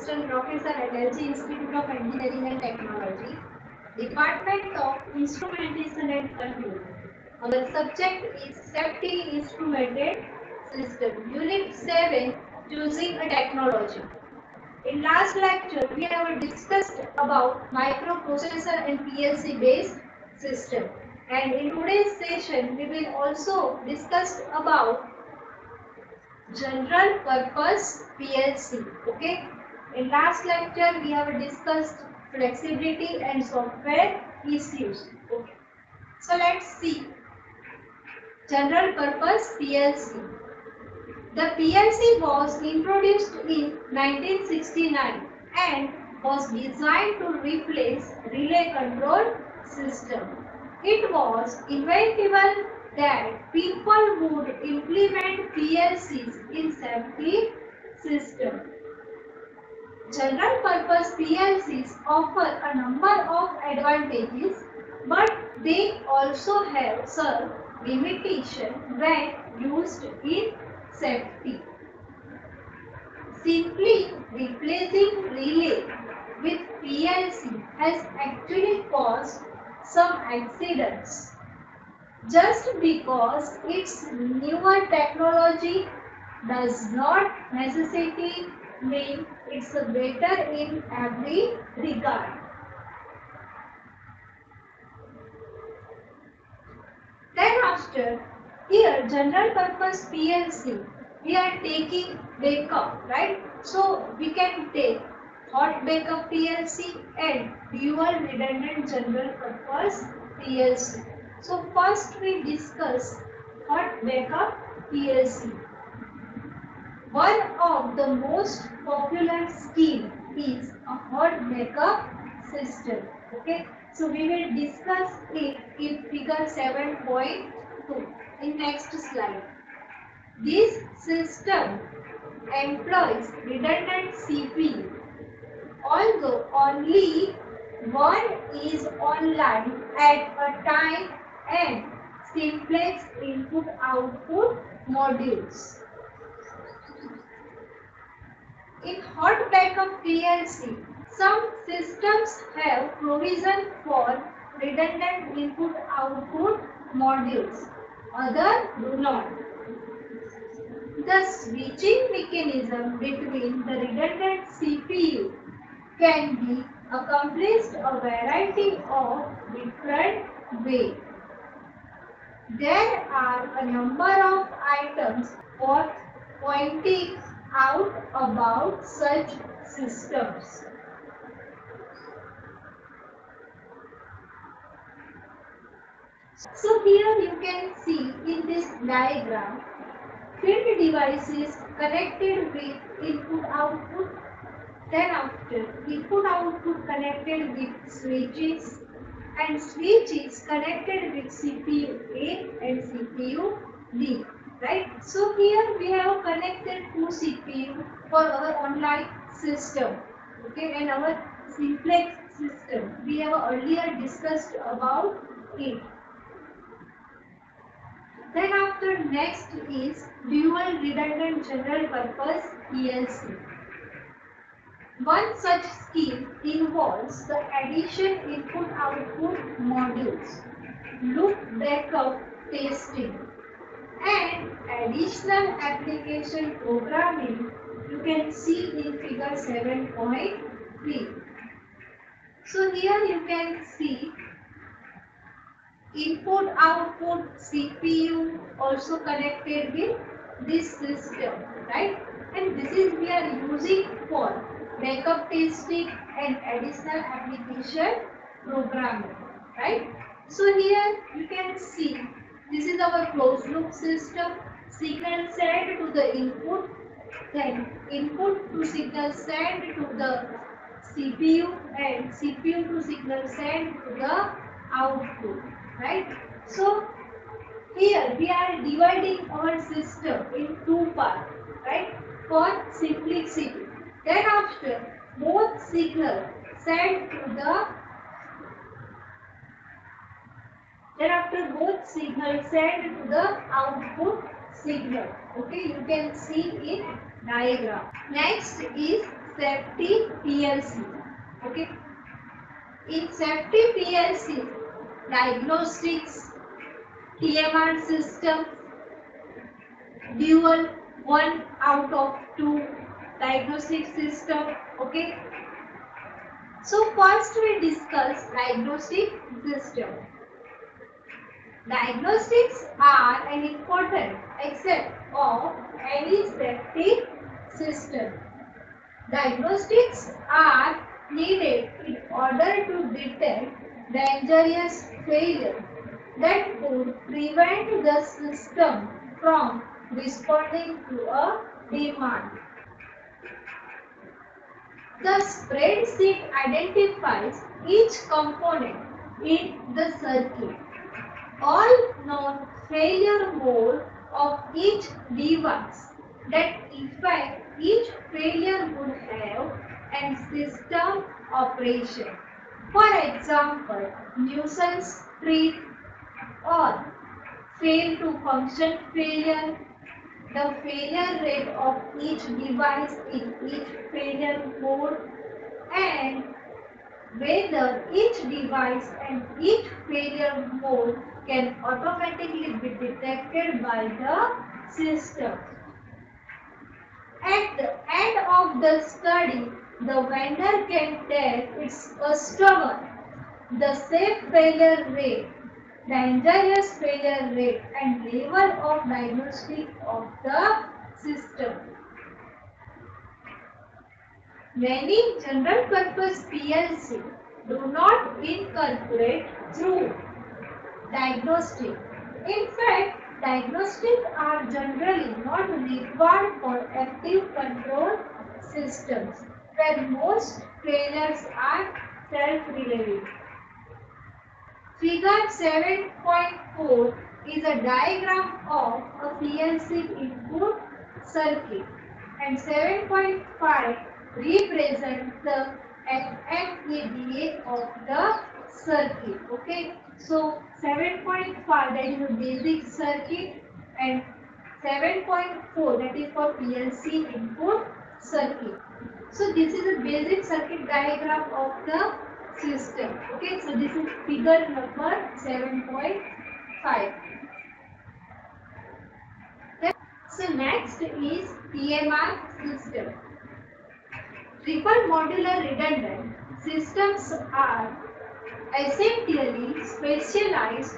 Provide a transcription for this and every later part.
Assistant Professor at LG Institute of Engineering and Technology, Department of Instrumentation and Control. Our subject is Safety Instrumented System, Unit 7, Choosing a Technology. In last lecture, we have discussed about microprocessor and PLC based system. And in today's session, we will also discuss about general purpose PLC. Okay. In last lecture, we have discussed flexibility and software issues. Okay. So let's see general purpose PLC. The PLC was introduced in 1969 and was designed to replace relay control system. It was inevitable that people would implement PLCs in safety systems. General purpose PLCs offer a number of advantages, but they also have some limitations when used in safety. Simply replacing relay with PLC has actually caused some accidents. Just because it's newer technology does not necessarily mean it's better in every regard. Then after, here general purpose PLC, we are taking backup, right? So we can take hot backup PLC and dual redundant general purpose PLC. So first we discuss hot backup PLC. One of the most popular scheme is a hot backup system. Okay, so we will discuss it in figure 7.2 in next slide. This system employs redundant CPU, although only one is online at a time and simplex input-output modules. In hot backup PLC, some systems have provision for redundant input-output modules, others do not. The switching mechanism between the redundant CPU can be accomplished a variety of different ways. There are a number of items worth pointing out about such systems. So here you can see in this diagram field devices connected with input-output, then after input-output connected with switches, and switches connected with CPU A and CPU B. Right? So here we have connected two CPU for our online system. Okay, and our simplex system. We have earlier discussed about it. Then after next is dual redundant general purpose PLC. One such scheme involves the addition input-output modules, loop backup testing, and additional application programming you can see in figure 7.3. So here you can see input-output CPU also connected with this system, right? And this is we are using for backup testing and additional application programming, right? So here you can see this is our closed loop system. Signal sent to the input, then input to signal sent to the CPU, and CPU to signal sent to the output, right? So here we are dividing our system in two parts, right? For simplicity. Then after both signal sent to the output signal. Okay, you can see in diagram. Next is safety PLC. Okay. In safety PLC, diagnostics, TMR system, dual 1 out of 2 diagnostic system. Okay. So first we discuss diagnostic system. Diagnostics are an important aspect of any safety system. Diagnostics are needed in order to detect dangerous failure that could prevent the system from responding to a demand. The spreadsheet identifies each component in the circuit, all known failure mode of each device that effect each failure would have, and system operation. For example, nuisance trip or fail to function failure, the failure rate of each device in each failure mode, and whether each device and each failure mode can automatically be detected by the system. At the end of the study, the vendor can tell its customer the safe failure rate, dangerous failure rate, and level of diagnostic of the system. Many general purpose PLC do not incorporate through diagnostic. In fact, diagnostics are generally not required for active control systems, where most failures are self-reliant. Figure 7.4 is a diagram of a PLC input circuit, and 7.5 represents the FMEDA of the circuit. Okay, so 7.5, that is a basic circuit, and 7.4, that is for PLC input circuit. So this is a basic circuit diagram of the system. Okay, so this is figure number 7.5. So next is TMR system. Triple modular redundant systems are essentially specialized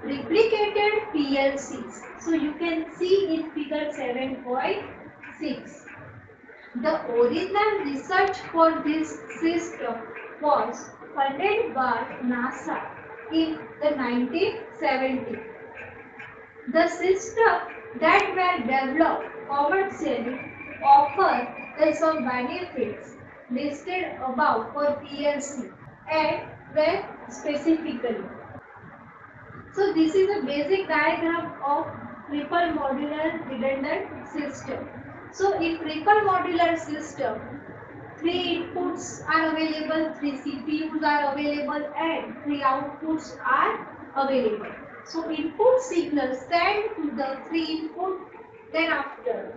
replicated PLCs. So you can see in figure 7.6. The original research for this system was funded by NASA in the 1970s. The systems that were developed commercially offer some benefits listed above for PLC and were specifically. So this is a basic diagram of triple modular redundant system. So in triple modular system, 3 inputs are available, 3 CPUs are available, and 3 outputs are available. So input signals sent to the 3 input, then after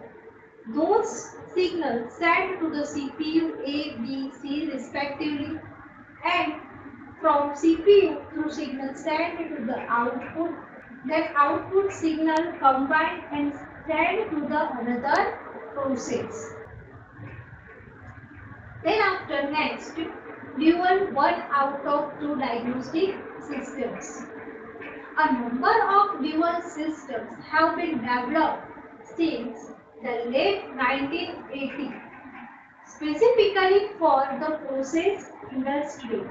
those signals sent to the CPU A, B, C respectively, and from CPU through signal sent to the output, then output signal combined and sent to the another process. Then after next, dual 1 out of 2 diagnostic systems. A number of dual systems have been developed since the late 1980s, specifically for the process industry.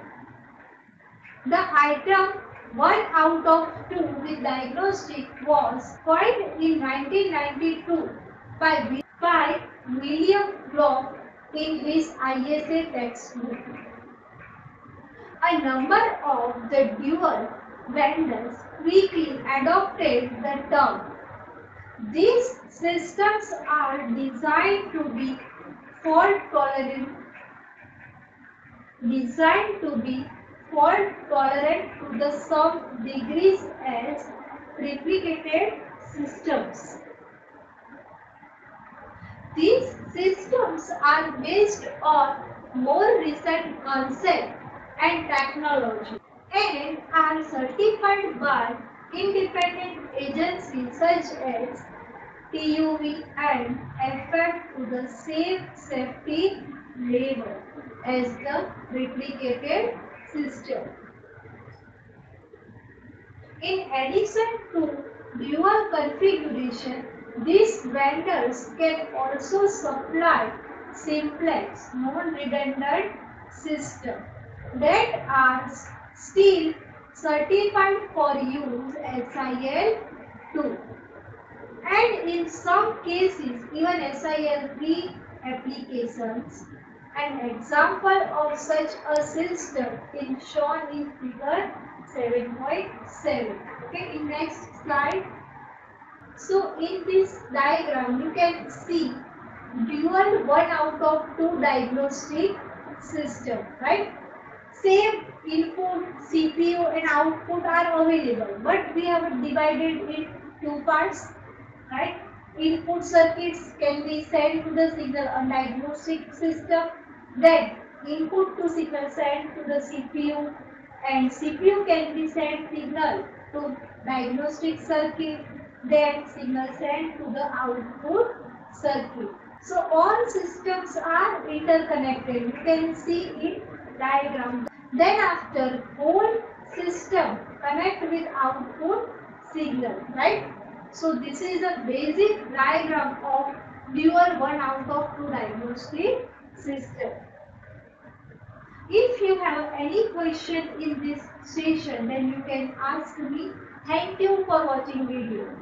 The item 1 out of 2 with diagnostic was coined in 1992 by William Block in his ISA textbook. A number of the dual vendors quickly adopted the term. These systems are designed to be fault tolerant to the some degrees as replicated systems. These systems are based on more recent concept and technology and are certified by independent agencies such as TUV and FF to the same safety level as the replicated system. In addition to dual configuration, these vendors can also supply simplex, non-redundant systems that are still certified for use SIL2 and in some cases even SIL3 applications. An example of such a system is shown in figure 7.7. Okay, in next slide. So in this diagram you can see dual 1 out of 2 diagnostic system, right? Same input, CPU and output are available, but we have divided in two parts, right? Input circuits can be sent to the signal on diagnostic system, then input to signal sent to the CPU, and CPU can be sent signal to diagnostic circuit, then signal sent to the output circuit. So all systems are interconnected. You can see in diagram. Then after whole system connect with output signal, right? So this is a basic diagram of dual 1 out of 2 diagnostic system. If you have any question in this session, then you can ask me. Thank you for watching video.